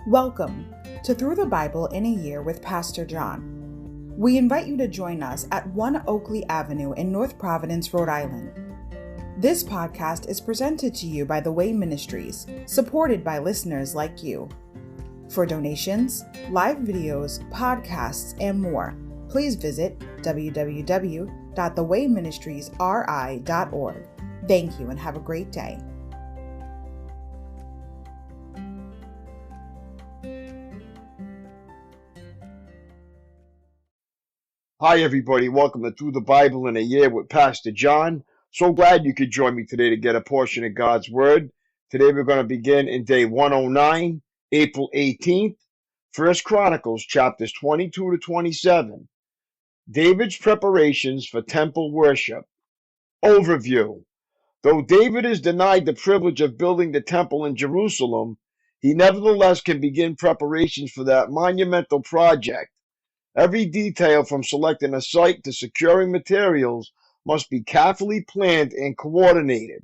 Welcome to Through the Bible in a Year with Pastor John. We invite you to join us at 1 Oakley Avenue in North Providence, Rhode Island. This podcast is presented to you by The Way Ministries, supported by listeners like you. For donations, live videos, podcasts, and more, please visit www.thewayministriesri.org. Thank you and have a great day. Hi, everybody. Welcome to Through the Bible in a Year with Pastor John. So glad you could join me today to get a portion of God's Word. Today we're going to begin in day 109, April 18th, 1 Chronicles chapters 22 to 27. David's preparations for temple worship. Overview. Though David is denied the privilege of building the temple in Jerusalem, he nevertheless can begin preparations for that monumental project. Every detail from selecting a site to securing materials must be carefully planned and coordinated.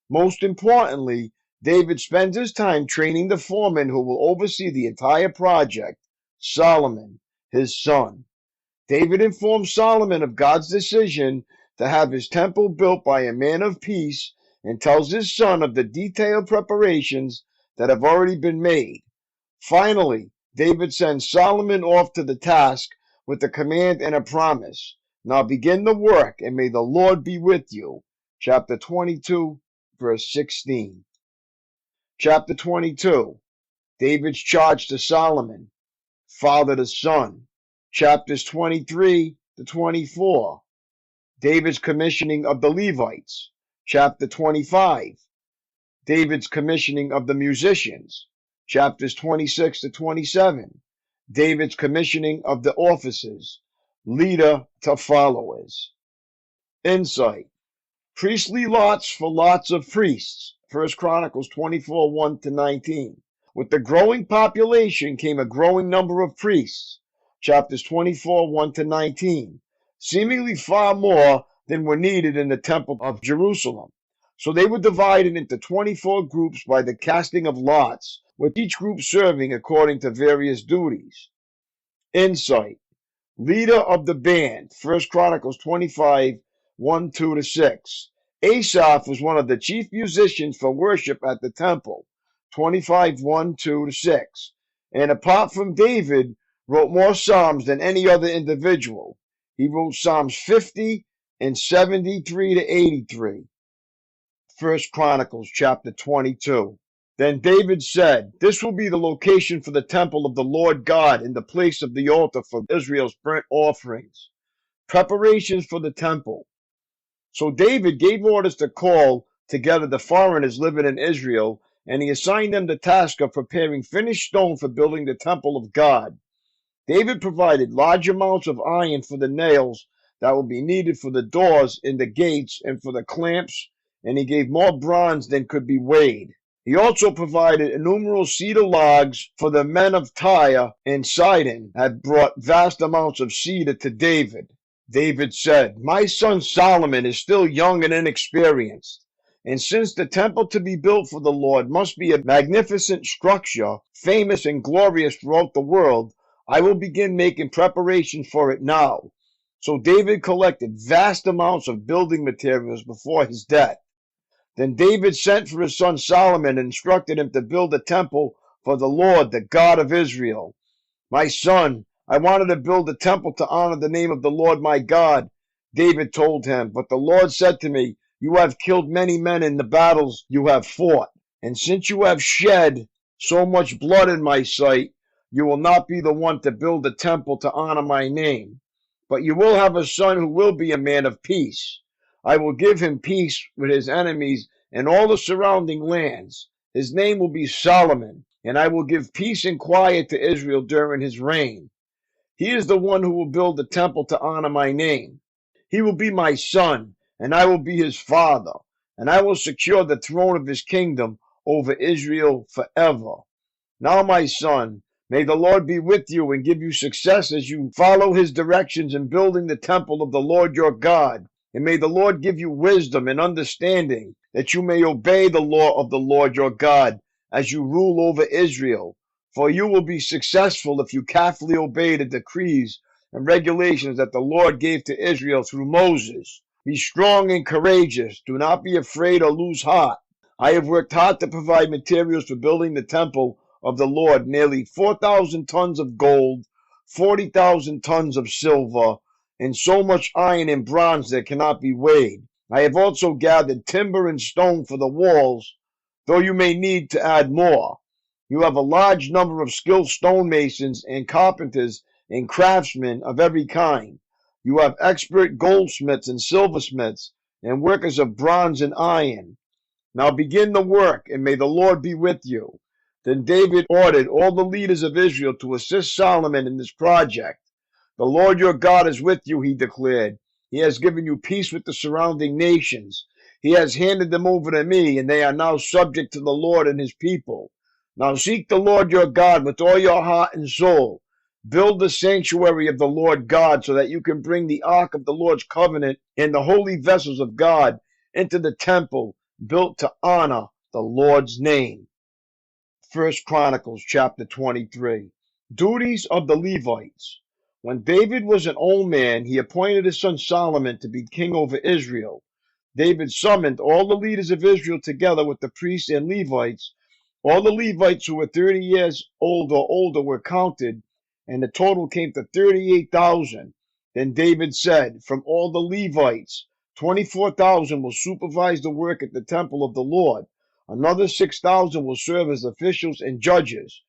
Most importantly, David spends his time training the foreman who will oversee the entire project, Solomon, his son. David informs Solomon of God's decision to have his temple built by a man of peace and tells his son of the detailed preparations that have already been made. Finally, David sends Solomon off to the task with a command and a promise. Now begin the work, and may the Lord be with you. Chapter 22, verse 16. Chapter 22. David's charge to Solomon, father to son. Chapters 23 to 24. David's commissioning of the Levites. Chapter 25. David's commissioning of the musicians. Chapters 26 to 27. David's commissioning of the officers, leader to followers. Insight. Priestly lots for lots of priests. 1 Chronicles 24, 1 to 19. With the growing population came a growing number of priests. Chapters 24, 1 to 19. Seemingly far more than were needed in the temple of Jerusalem. So they were divided into 24 groups by the casting of lots, with each group serving according to various duties. Insight. Leader of the band, 1 Chronicles 25, 1, 2 to 6. Asaph was one of the chief musicians for worship at the temple, 25, 1, 2 to 6. And apart from David, wrote more psalms than any other individual. He wrote Psalms 50 and 73 to 83. 1 Chronicles chapter 22. Then David said, "This will be the location for the temple of the Lord God in the place of the altar for Israel's burnt offerings." Preparations for the temple. So David gave orders to call together the foreigners living in Israel, and he assigned them the task of preparing finished stone for building the temple of God. David provided large amounts of iron for the nails that will be needed for the doors in the gates and for the clamps, and he gave more bronze than could be weighed. He also provided innumerable cedar logs, for the men of Tyre and Sidon had brought vast amounts of cedar to David. David said, "My son Solomon is still young and inexperienced, and since the temple to be built for the Lord must be a magnificent structure, famous and glorious throughout the world, I will begin making preparations for it now." So David collected vast amounts of building materials before his death. Then David sent for his son Solomon and instructed him to build a temple for the Lord, the God of Israel. "My son, I wanted to build a temple to honor the name of the Lord my God," David told him. "But the Lord said to me, 'You have killed many men in the battles you have fought. And since you have shed so much blood in my sight, you will not be the one to build a temple to honor my name. But you will have a son who will be a man of peace. I will give him peace with his enemies and all the surrounding lands. His name will be Solomon, and I will give peace and quiet to Israel during his reign. He is the one who will build the temple to honor my name. He will be my son, and I will be his father, and I will secure the throne of his kingdom over Israel forever. Now, my son, may the Lord be with you and give you success as you follow his directions in building the temple of the Lord your God. And may the Lord give you wisdom and understanding, that you may obey the law of the Lord your God as you rule over Israel. For you will be successful if you carefully obey the decrees and regulations that the Lord gave to Israel through Moses. Be strong and courageous. Do not be afraid or lose heart. I have worked hard to provide materials for building the temple of the Lord, nearly 4,000 tons of gold, 40,000 tons of silver, and so much iron and bronze that cannot be weighed. I have also gathered timber and stone for the walls, though you may need to add more. You have a large number of skilled stonemasons and carpenters and craftsmen of every kind. You have expert goldsmiths and silversmiths and workers of bronze and iron. Now begin the work, and may the Lord be with you. Then David ordered all the leaders of Israel to assist Solomon in this project. The Lord your God is with you, he declared. He has given you peace with the surrounding nations. He has handed them over to me, and they are now subject to the Lord and his people. Now seek the Lord your God with all your heart and soul. Build the sanctuary of the Lord God so that you can bring the ark of the Lord's covenant and the holy vessels of God into the temple built to honor the Lord's name. 1 Chronicles chapter 23. Duties of the Levites. When David was an old man, he appointed his son Solomon to be king over Israel. David summoned all the leaders of Israel together with the priests and Levites. All the Levites who were 30 years old or older were counted, and the total came to 38,000. Then David said, from all the Levites, 24,000 will supervise the work at the temple of the Lord. Another 6,000 will serve as officials and judges.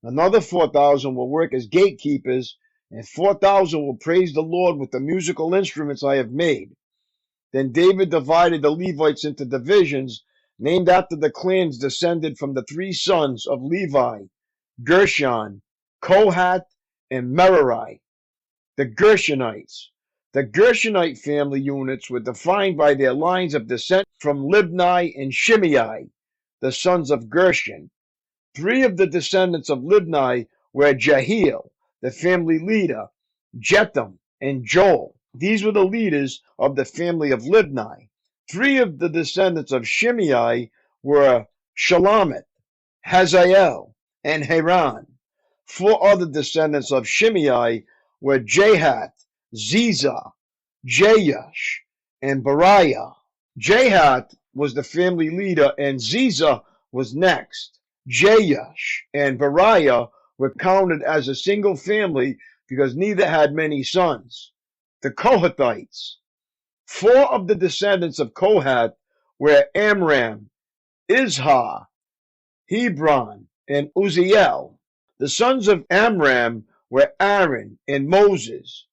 Another 4,000 will work as gatekeepers, and 4,000 will praise the Lord with the musical instruments I have made. Then David divided the Levites into divisions, named after the clans descended from the 3 sons of Levi, Gershon, Kohath, and Merari. The Gershonites. The Gershonite family units were defined by their lines of descent from Libni and Shimei, the sons of Gershon. 3 of the descendants of Libni were Jehiel, the family leader, Jetham, and Joel. These were the leaders of the family of Libni. 3 of the descendants of Shimei were Shalomith, Hazael, and Haran. 4 other descendants of Shimei were Jahath, Ziza, Jeush, and Beriah. Jahath was the family leader, and Ziza was next. Jeush and Beriah were counted as a single family because neither had many sons. The Kohathites. 4 of the descendants of Kohath were Amram, Izhar, Hebron, and Uzziel. The sons of Amram were Aaron and Moses.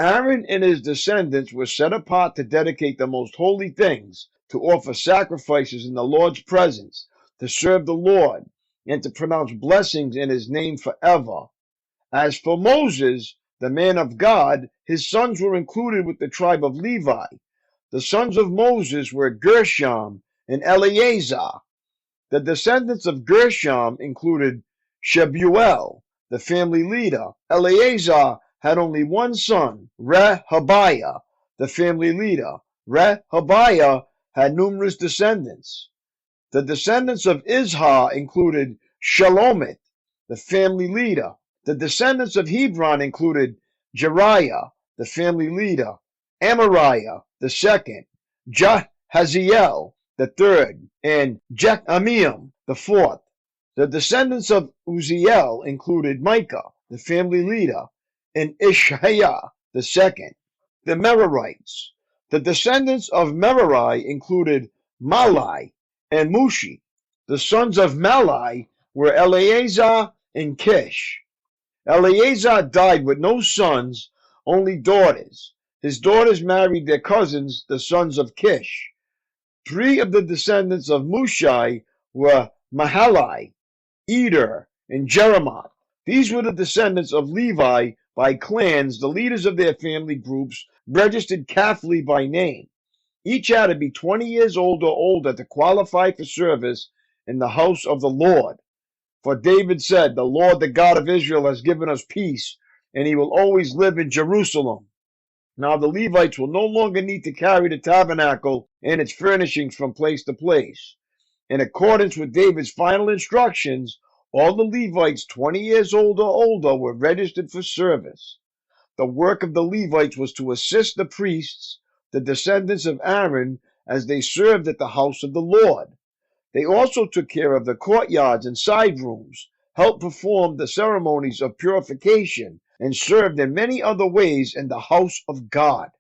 Aaron and his descendants were set apart to dedicate the most holy things, to offer sacrifices in the Lord's presence, to serve the Lord, and to pronounce blessings in his name forever. As for Moses, the man of God, his sons were included with the tribe of Levi. The sons of Moses were Gershom and Eleazar. The descendants of Gershom included Shebuel, the family leader. Eleazar had only one son, Rehabiah, the family leader. Rehabiah had numerous descendants. The descendants of Izhar included Shalomith, the family leader. The descendants of Hebron included Jeriah, the family leader, Amariah, the second, Jahaziel, the third, and Jechamiam, the fourth. The descendants of Uzziel included Micah, the family leader, and Ishiah, the second. The Merarites. The descendants of Merari included Malai and Mushi. The sons of Malai were Eleazar and Kish. Eleazar died with no sons, only daughters. His daughters married their cousins, the sons of Kish. 3 of the descendants of Mushai were Mahalai, Eder, and Jeremoth. These were the descendants of Levi by clans, the leaders of their family groups, registered carefully by name. Each had to be 20 years old or older to qualify for service in the house of the Lord. For David said, the Lord, the God of Israel, has given us peace, and he will always live in Jerusalem. Now the Levites will no longer need to carry the tabernacle and its furnishings from place to place. In accordance with David's final instructions, All the Levites 20 years old or older were registered for service. The work of the Levites was to assist the priests, the descendants of Aaron, as they served at the house of the Lord. They also took care of the courtyards and side rooms, helped perform the ceremonies of purification, and served in many other ways in the house of God.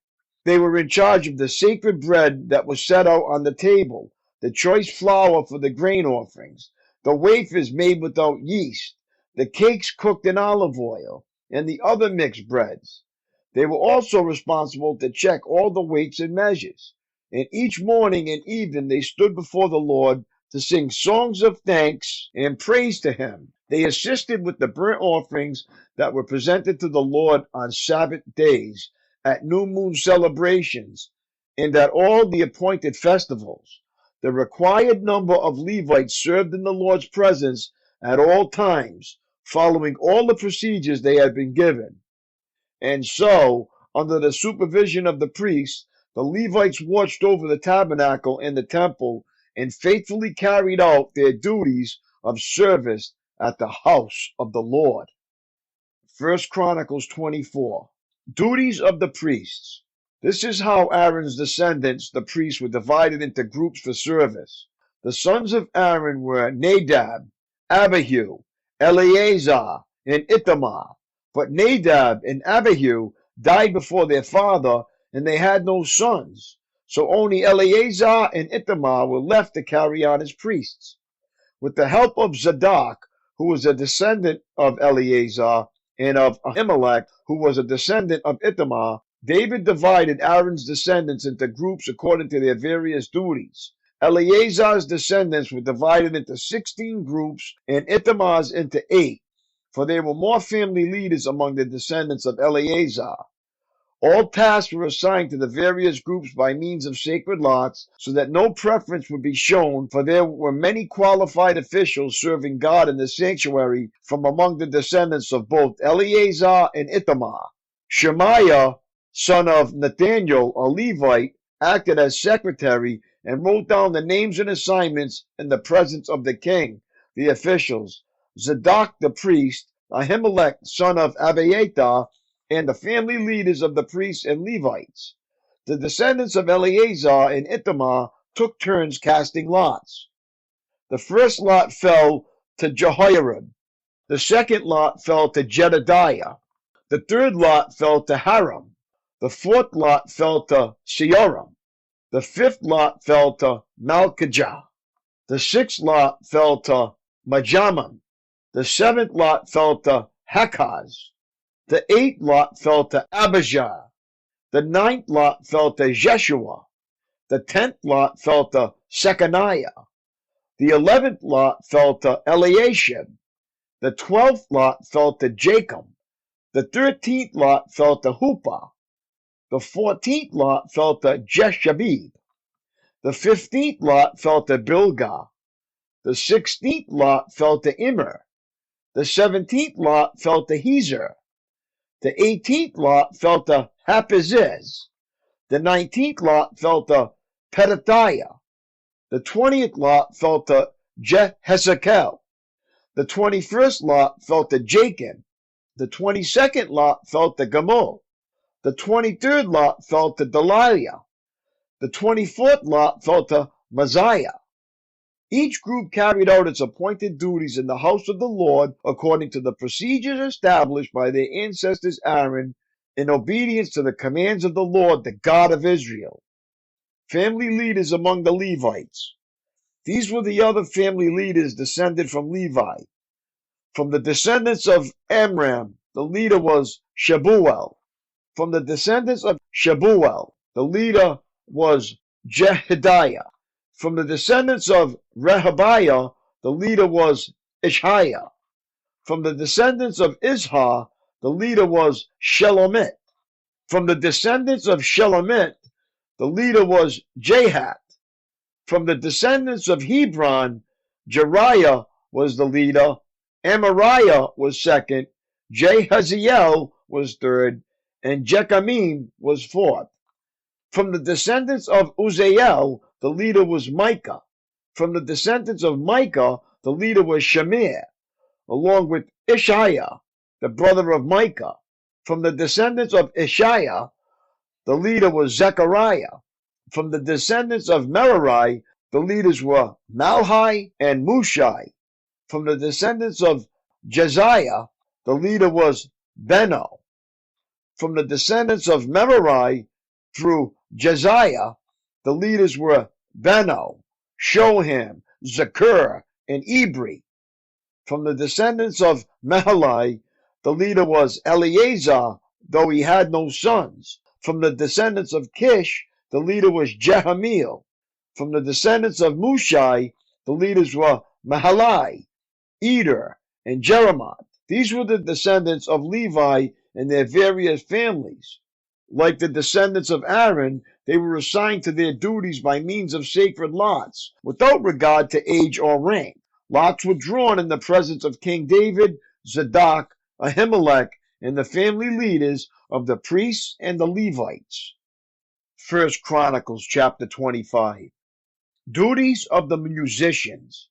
They were in charge of the sacred bread that was set out on the table, the choice flour for the grain offerings, the wafers made without yeast, the cakes cooked in olive oil, and the other mixed breads. They were also responsible to check all the weights and measures. And each morning and evening they stood before the Lord to sing songs of thanks and praise to him. They assisted with the burnt offerings that were presented to the Lord on Sabbath days, at new moon celebrations, and at all the appointed festivals. The required number of Levites served in the Lord's presence at all times, following all the procedures they had been given. And so, under the supervision of the priests, the Levites watched over the tabernacle and the temple and faithfully carried out their duties of service at the house of the Lord. 1 Chronicles 24. Duties of the priests. This is how Aaron's descendants, the priests, were divided into groups for service. The sons of Aaron were Nadab, Abihu, Eleazar, and Ithamar. But Nadab and Abihu died before their father, and they had no sons. So only Eleazar and Ithamar were left to carry on as priests. With the help of Zadok, who was a descendant of Eleazar, and of Ahimelech, who was a descendant of Ithamar, David divided Aaron's descendants into groups according to their various duties. Eleazar's descendants were divided into 16 groups and Ithamar's into 8, for there were more family leaders among the descendants of Eleazar. All tasks were assigned to the various groups by means of sacred lots, so that no preference would be shown, for there were many qualified officials serving God in the sanctuary from among the descendants of both Eleazar and Ithamar. Shemaiah, son of Nathaniel, a Levite, acted as secretary and wrote down the names and assignments in the presence of the king, the officials. Zadok the priest, Ahimelech, son of Abiathar, and the family leaders of the priests and Levites. The descendants of Eleazar and Ithamar took turns casting lots. The first lot fell to Jehoiarib. The second lot fell to Jedediah. The third lot fell to Haram. The fourth lot fell to Seoram. The fifth lot fell to Malchijah. The sixth lot fell to Majamam. The seventh lot fell to Hakaz. The eighth lot fell to Abijah. The ninth lot fell to Jeshua. The 10th lot fell to Shechaniah. The 11th lot fell to Eliashib. The 12th lot fell to Jacob. The 13th lot fell to Huppah. The 14th lot fell to Jeshabib. The 15th lot fell to Bilgah. The 16th lot fell to Immer. The 17th lot fell to Hezer. The 18th lot fell to Hapizzez. The 19th lot fell to Pedatiah. The 20th lot fell to Jehezekel. The 21st lot fell to Jachin. The 22nd lot fell to Gamul. The 23rd lot fell to Delaiah. The 24th lot fell to Maziah. Each group carried out its appointed duties in the house of the Lord according to the procedures established by their ancestors Aaron, in obedience to the commands of the Lord, the God of Israel. Family leaders among the Levites. These were the other family leaders descended from Levi. From the descendants of Amram, the leader was Shebuel. From the descendants of Shebuel, the leader was Jehidiah. From the descendants of Rehabiah, the leader was Ishiah. From the descendants of Ishah, the leader was Shelomit. From the descendants of Shelomit, the leader was Jahat. From the descendants of Hebron, Jeriah was the leader, Amariah was second, Jehaziel was third, and Jechamim was fourth. From the descendants of Uzziel, the leader was Micah. From the descendants of Micah, the leader was Shemir. along with Ishiah, the brother of Micah. From the descendants of Ishiah, the leader was Zechariah. From the descendants of Merari, the leaders were Malhi and Mushai. From the descendants of Jeziah, the leader was Beno. From the descendants of Merari through Jeziah, the leaders were Beno, Shoham, Zakur, and Ibri. From the descendants of Mahali, the leader was Eleazar, though he had no sons. From the descendants of Kish, the leader was Jehamiel. From the descendants of Mushai, the leaders were Mahalai, Eder, and Jeremoth. These were the descendants of Levi and their various families. Like the descendants of Aaron, they were assigned to their duties by means of sacred lots, without regard to age or rank. Lots were drawn in the presence of King David, Zadok, Ahimelech, and the family leaders of the priests and the Levites. 1 Chronicles chapter 25. Duties of the musicians.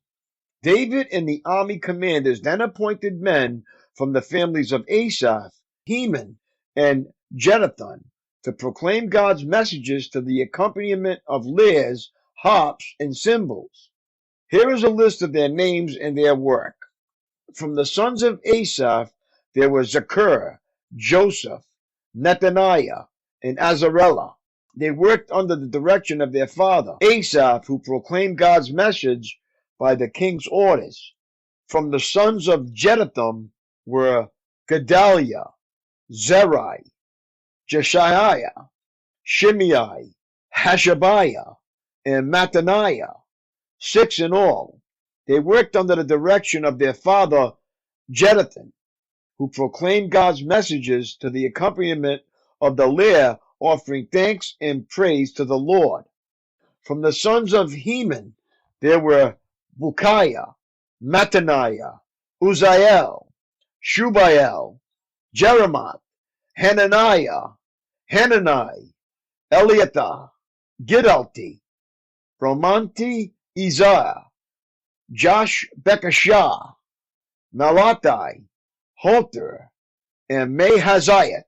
David and the army commanders then appointed men from the families of Asaph, Heman, and Jeduthun to proclaim God's messages to the accompaniment of lyres, harps, and cymbals. Here is a list of their names and their work. From the sons of Asaph, there were Zakur, Joseph, Nethaniah, and Azarellah. They worked under the direction of their father, Asaph, who proclaimed God's message by the king's orders. From the sons of Jeduthun were Gedaliah, Zerai, Jeshiah, Shimei, Hashabiah, and Mattaniah, 6 in all. They worked under the direction of their father Jeduthun, who proclaimed God's messages to the accompaniment of the lyre, offering thanks and praise to the Lord. From the sons of Heman, there were Bukiah, Mattaniah, Uzziel, Shubael, Jeremoth, Hananiah, Hanani, Eliathah, Gidalti, Romanti, Isaiah, Josh Bekashah, Malathi, Hoter, and Mahaziah.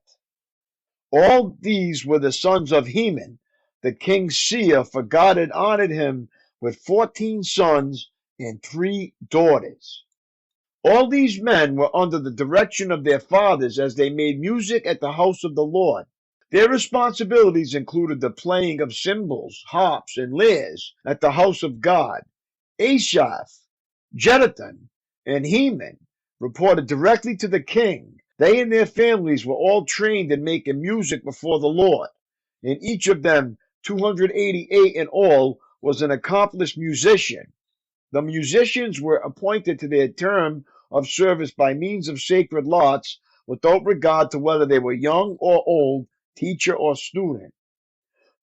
All these were the sons of Heman, the king's seer, for God had honored him with 14 sons and 3 daughters. All these men were under the direction of their fathers as they made music at the house of the Lord. Their responsibilities included the playing of cymbals, harps, and lyres at the house of God. Asaph, Jeduthun, and Heman reported directly to the king. They and their families were all trained in making music before the Lord, and each of them, 288 in all, was an accomplished musician. The musicians were appointed to their term of service by means of sacred lots, without regard to whether they were young or old, teacher or student.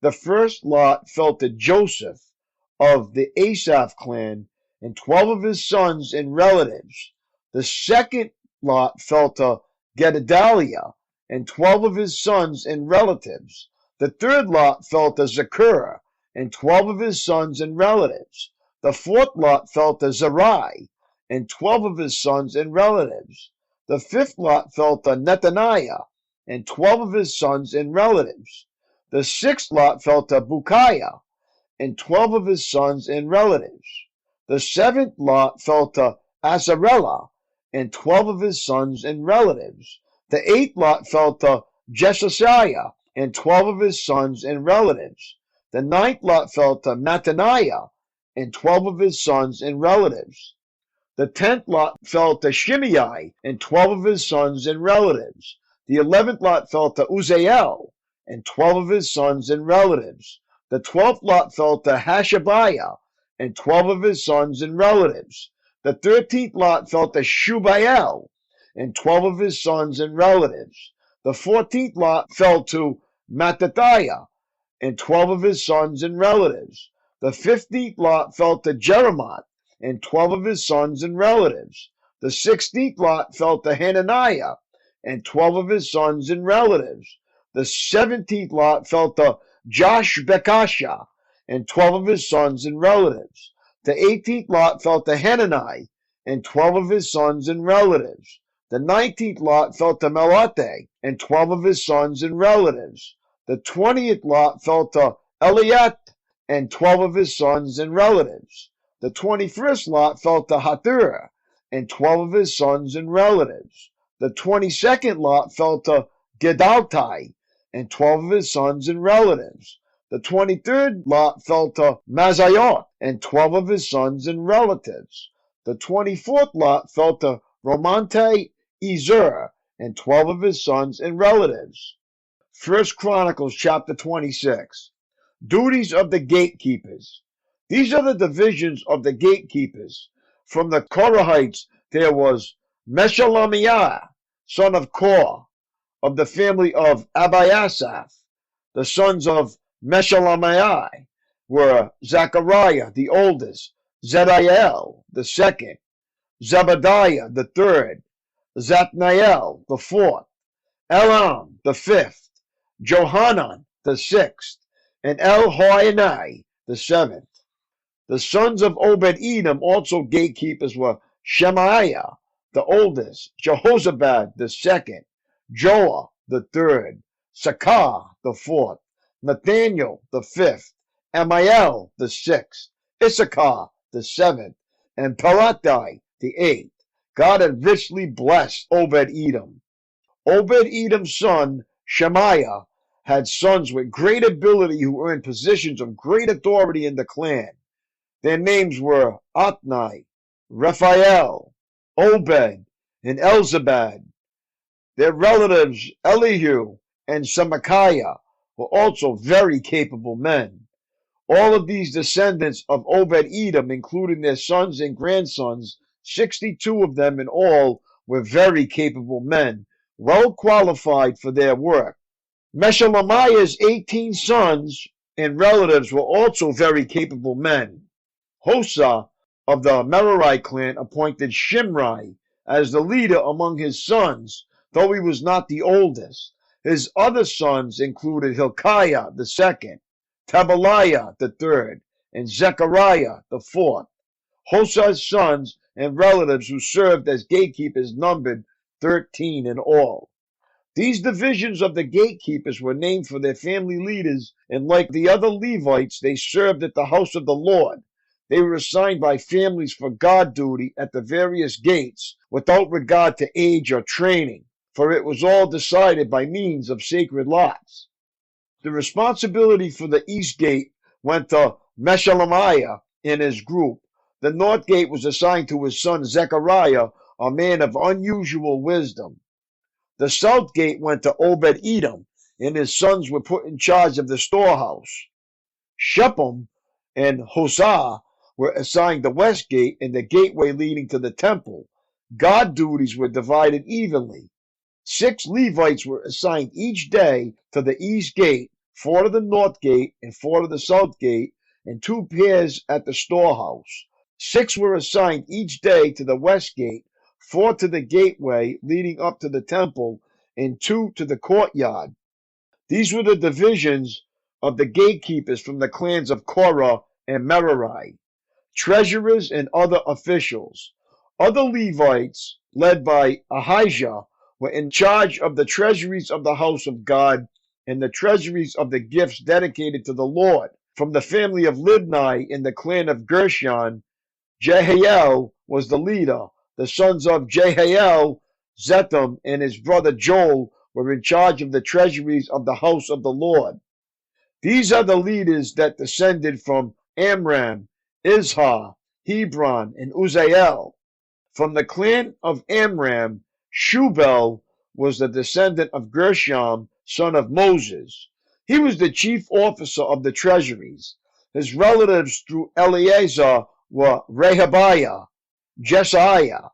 The first lot fell to Joseph of the Asaph clan and 12 of his sons and relatives. The second lot fell to Gedaliah and 12 of his sons and relatives. The third lot fell to Zakur and 12 of his sons and relatives. The fourth lot fell to Zerai and 12 of his sons and relatives. The fifth lot fell to Nethaniah and 12 of his sons and relatives. The sixth lot fell to Bukiah and 12 of his sons and relatives. The seventh lot fell to Azarellah and 12 of his sons and relatives. The eighth lot fell to Jesiah and 12 of his sons and relatives. The ninth lot fell to Mattaniah and 12 of his sons and relatives. The 10th lot fell to Shimei and 12 of his sons and relatives. The 11th lot fell to Uzziel and 12 of his sons and relatives. The 12th lot fell to Hashabiah and 12 of his sons and relatives. The 13th lot fell to Shubael and 12 of his sons and relatives. The 14th lot fell to Mattathiah and 12 of his sons and relatives. The 15th lot fell to Jeremoth and 12 of his sons and relatives. The 16th lot fell to Hananiah and 12 of his sons and relatives. The 17th lot fell to Josh Bekashah and 12 of his sons and relatives. The 18th lot fell to Hanani and 12 of his sons and relatives. The 19th lot fell to Melate, and 12 of his sons and relatives. The 20th lot fell to Eliat, and 12 of his sons and relatives. The 21st lot fell to Hathur, and 12 of his sons and relatives. The 22nd lot fell to Gedaltai, and 12 of his sons and relatives. The 23rd lot fell to Mazayot, and 12 of his sons and relatives. The 24th lot fell to Romante Ezer, and 12 of his sons and relatives. 1 Chronicles chapter 26. Duties of the gatekeepers. These are the divisions of the gatekeepers. From the Korahites there was Meshelemiah, son of Kor, of the family of Abiasaph. The sons of Meshelemiah were Zechariah the oldest, Zediel the second, Zebediah the third, Zathniel the fourth, Elam the fifth, Johanan the sixth, and Elhoenai the seventh. The sons of Obed-Edom, also gatekeepers, were Shemaiah the oldest, Jehozabad the second, Joah the third, Sakar the fourth, Nathaniel the fifth, Amiel the sixth, Issachar the seventh, and Pelatai the eighth. God had richly blessed Obed-Edom. Obed-Edom's son, Shemaiah, had sons with great ability who earned positions of great authority in the clan. Their names were Othni, Raphael, Obed, and Elzabad. Their relatives, Elihu and Semachiah, were also very capable men. All of these descendants of Obed-Edom, including their sons and grandsons, 62 of them in all, were very capable men, well qualified for their work. Meshelemiah's 18 sons and relatives were also very capable men. Hosa of the Merari clan appointed Shimri as the leader among his sons, though he was not the oldest. His other sons included Hilkiah the second, Tabaliah the third, and Zechariah the fourth. Hosa's sons and relatives who served as gatekeepers numbered 13 in all. These divisions of the gatekeepers were named for their family leaders, and like the other Levites, they served at the house of the Lord. They were assigned by families for guard duty at the various gates, without regard to age or training, for it was all decided by means of sacred lots. The responsibility for the east gate went to Meshelemiah and his group. The north gate was assigned to his son Zechariah, a man of unusual wisdom. The south gate went to Obed-Edom, and his sons were put in charge of the storehouse. Shephem and Hosah were assigned the west gate and the gateway leading to the temple. Guard duties were divided evenly. 6 Levites were assigned each day to the east gate, 4 to the north gate and 4 to the south gate, and 2 pairs at the storehouse. 6 were assigned each day to the west gate, 4 to the gateway leading up to the temple, and 2 to the courtyard. These were the divisions of the gatekeepers from the clans of Korah and Merari. Treasurers and other officials. Other Levites, led by Ahijah, were in charge of the treasuries of the house of God and the treasuries of the gifts dedicated to the Lord. From the family of Libni in the clan of Gershon, Jehiel was the leader. The sons of Jehiel, Zetham, and his brother Joel were in charge of the treasuries of the house of the Lord. These are the leaders that descended from Amram, Izhar, Hebron, and Uzziel. From the clan of Amram, Shubel was the descendant of Gershom, son of Moses. He was the chief officer of the treasuries. His relatives through Eleazar were Rehabiah, Jesiah,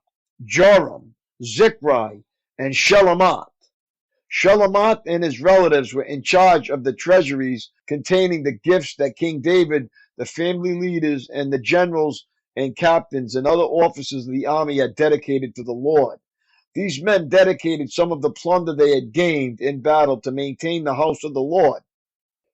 Joram, Zichri, and Shelamoth. Shelamoth and his relatives were in charge of the treasuries containing the gifts that King David, the family leaders, and the generals and captains and other officers of the army had dedicated to the Lord. These men dedicated some of the plunder they had gained in battle to maintain the house of the Lord.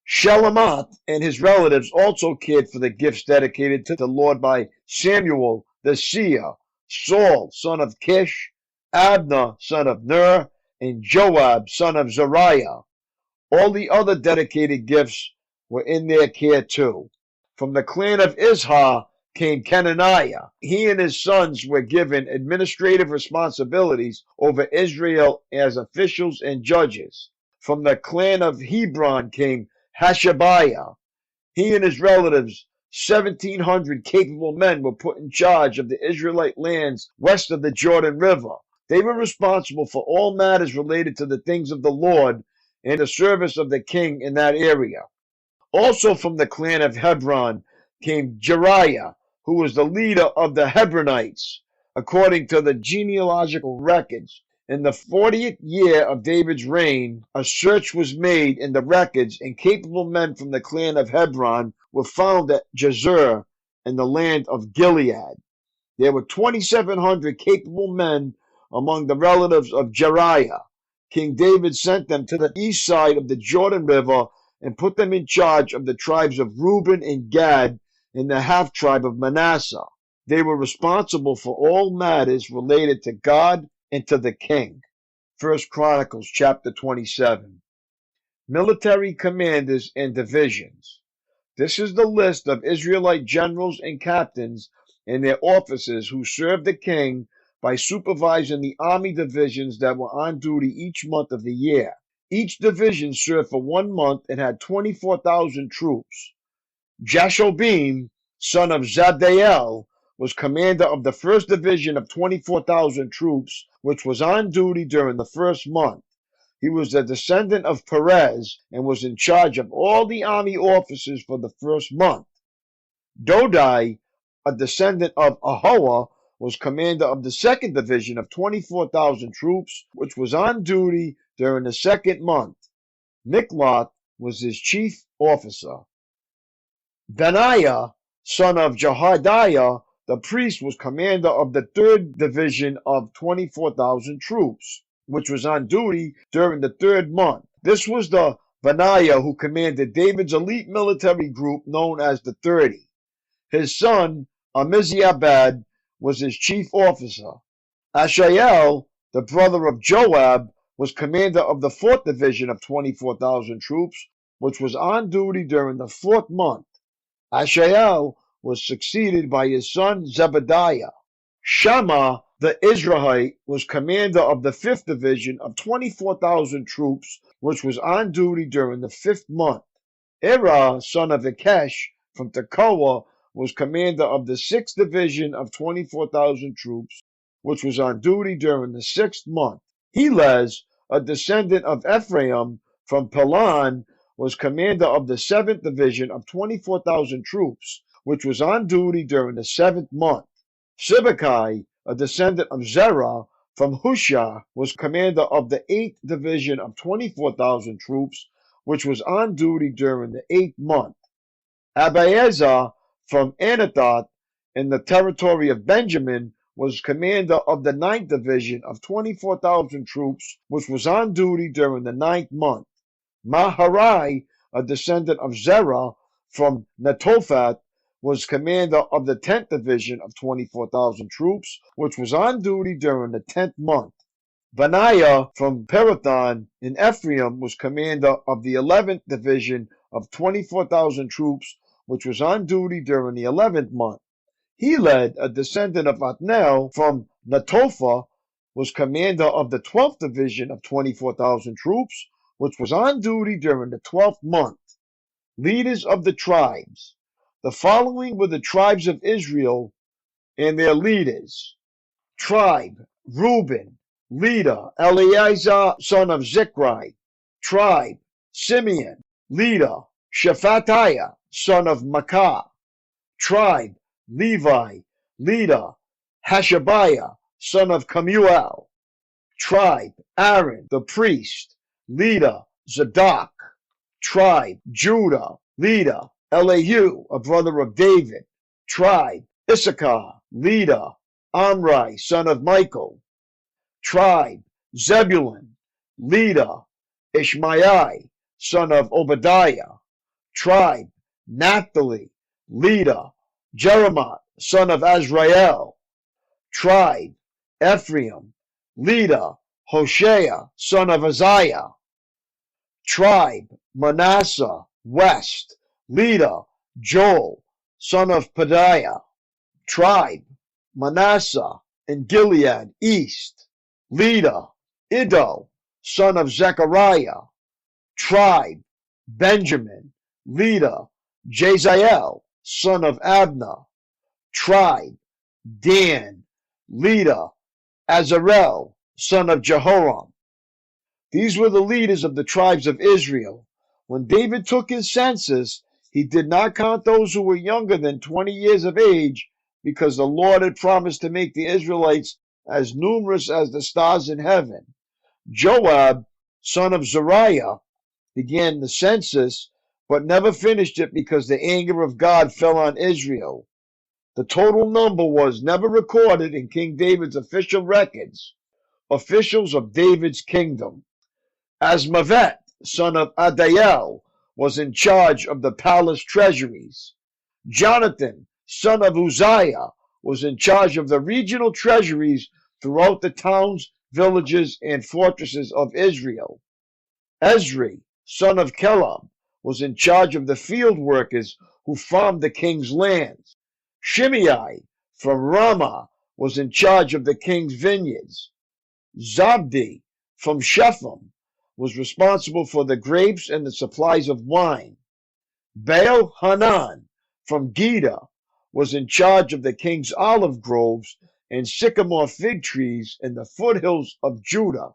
Shelamoth and his relatives also cared for the gifts dedicated to the Lord by Samuel, the seer, Saul, son of Kish, Abner, son of Ner, and Joab, son of Zeruiah. All the other dedicated gifts were in their care too. From the clan of Izhar came Kenaniah. He and his sons were given administrative responsibilities over Israel as officials and judges. From the clan of Hebron came Hashabiah. He and his relatives, 1,700 capable men, were put in charge of the Israelite lands west of the Jordan River. They were responsible for all matters related to the things of the Lord and the service of the king in that area. Also from the clan of Hebron came Jeriah, who was the leader of the Hebronites, according to the genealogical records. In the 40th year of David's reign, a search was made in the records, and capable men from the clan of Hebron were found at Jazer in the land of Gilead. There were 2,700 capable men among the relatives of Jeriah. King David sent them to the east side of the Jordan River and put them in charge of the tribes of Reuben and Gad and the half-tribe of Manasseh. They were responsible for all matters related to God and to the king. 1 Chronicles chapter 27. Military commanders and divisions. This is the list of Israelite generals and captains and their officers who served the king by supervising the army divisions that were on duty each month of the year. Each division served for 1 month and had 24,000 troops. Jashobim, son of Zabdiel, was commander of the first division of 24,000 troops, which was on duty during the first month. He was a descendant of Perez and was in charge of all the army officers for the first month. Dodai, a descendant of Ahoah, was commander of the second division of 24,000 troops, which was on duty during the second month. Mikloth was his chief officer. Benaiah, son of Jehoiada, the priest, was commander of the third division of 24,000 troops, which was on duty during the third month. This was the Benaiah who commanded David's elite military group known as the 30. His son, Amizabad, was his chief officer. Ashael, the brother of Joab, was commander of the fourth division of 24,000 troops, which was on duty during the fourth month. Ashael was succeeded by his son Zebediah. Shammah, the Israelite, was commander of the fifth division of 24,000 troops, which was on duty during the fifth month. Ira, son of Ikesh, from Tekoa, was commander of the sixth division of 24,000 troops, which was on duty during the sixth month. Helez, a descendant of Ephraim from Pelon, was commander of the seventh division of 24,000 troops, which was on duty during the seventh month. Sibbecai, a descendant of Zerah from Hushah, was commander of the eighth division of 24,000 troops, which was on duty during the eighth month. Abiezer from Anathoth in the territory of Benjamin was commander of the ninth division of 24,000 troops, which was on duty during the ninth month. Maharai, a descendant of Zerah from Netophath, was commander of the 10th division of 24,000 troops, which was on duty during the 10th month. Benaiah from Pirathon in Ephraim was commander of the 11th division of 24,000 troops, which was on duty during the 11th month. Heled, a descendant of Othniel from Netophah, was commander of the 12th division of 24,000 troops, which was on duty during the 12th month. Leaders of the tribes. The following were the tribes of Israel and their leaders. Tribe, Reuben, leader, Eleazar, son of Zikri. Tribe, Simeon, leader, Shephatiah, son of Makkah. Tribe, Levi, leader, Hashabiah, son of Kemuel. Tribe, Aaron, the priest, leader, Zadok. Tribe, Judah, leader, Elihu, a brother of David. Tribe, Issachar, leader, Omri, son of Michael. Tribe, Zebulun, leader, Ishmael, son of Obadiah. Tribe, Naphtali, leader, Jeremiah, son of Azrael. Tribe, Ephraim. Leader, Hoshea, son of Uzziah. Tribe, Manasseh, west. Leader, Joel, son of Pedaiah. Tribe, Manasseh, in Gilead, east. Leader, Iddo, son of Zechariah. Tribe, Benjamin. Leader, Jaziel, son of Abner. Tribe, Dan. Leader, Azarel, son of Jehoram. These were the leaders of the tribes of Israel. When David took his census, he did not count those who were younger than 20 years of age, because the Lord had promised to make the Israelites as numerous as the stars in heaven. Joab, son of Zeruiah, began the census, but never finished it because the anger of God fell on Israel. The total number was never recorded in King David's official records, officials of David's kingdom. Asmavet, son of Adiel, was in charge of the palace treasuries. Jonathan, son of Uzziah, was in charge of the regional treasuries throughout the towns, villages, and fortresses of Israel. Ezri, son of Caleb, was in charge of the field workers who farmed the king's lands. Shimei from Ramah was in charge of the king's vineyards. Zabdi from Shephem was responsible for the grapes and the supplies of wine. Baal Hanan from Geda was in charge of the king's olive groves and sycamore fig trees in the foothills of Judah.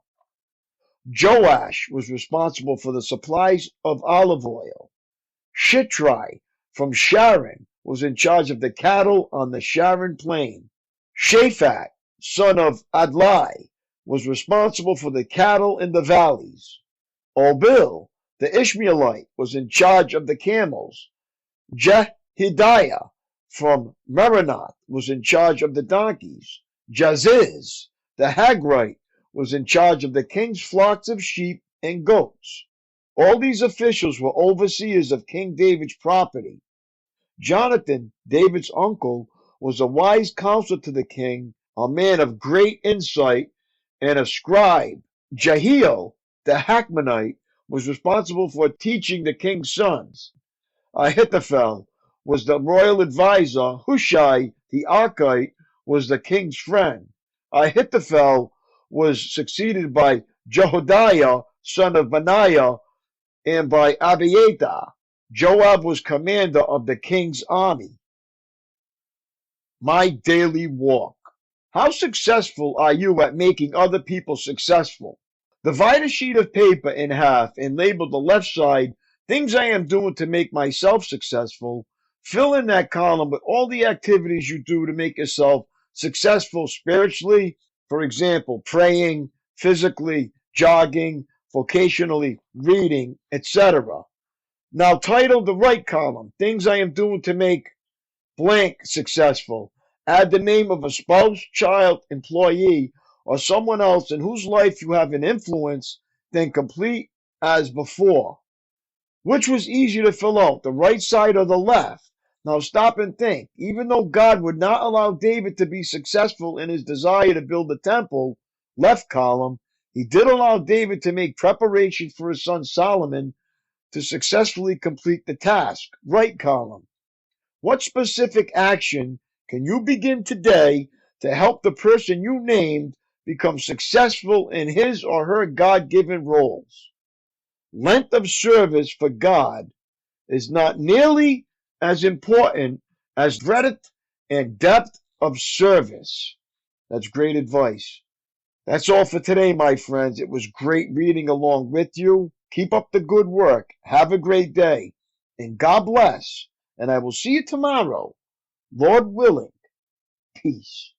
Joash was responsible for the supplies of olive oil. Shitrai from Sharon was in charge of the cattle on the Sharon plain. Shaphat, son of Adlai, was responsible for the cattle in the valleys. Obil, the Ishmaelite, was in charge of the camels. Jehidiah from Meronoth was in charge of the donkeys. Jaziz, the Hagrite, was in charge of the king's flocks of sheep and goats. All these officials were overseers of King David's property. Jonathan, David's uncle, was a wise counselor to the king, a man of great insight, and a scribe. Jehiel, the Hakmonite, was responsible for teaching the king's sons. Ahithophel was the royal advisor. Hushai, the Archite, was the king's friend. Ahithophel was succeeded by Jehoiada, son of Benaiah, and by Abiathar. Joab was commander of the king's army. My daily walk. How successful are you at making other people successful? Divide a sheet of paper in half and label the left side things I am doing to make myself successful. Fill in that column with all the activities you do to make yourself successful spiritually. For example, praying, physically, jogging, vocationally, reading, etc. Now title the right column, things I am doing to make blank successful. Add the name of a spouse, child, employee, or someone else in whose life you have an influence, then complete as before. Which was easier to fill out, the right side or the left? Now stop and think. Even though God would not allow David to be successful in his desire to build the temple, left column, he did allow David to make preparation for his son Solomon to successfully complete the task, right column. What specific action can you begin today to help the person you named become successful in his or her God-given roles? Length of service for God is not nearly as important as breadth and depth of service. That's great advice. That's all for today, my friends. It was great reading along with you. Keep up the good work. Have a great day. And God bless. And I will see you tomorrow. Lord willing. Peace.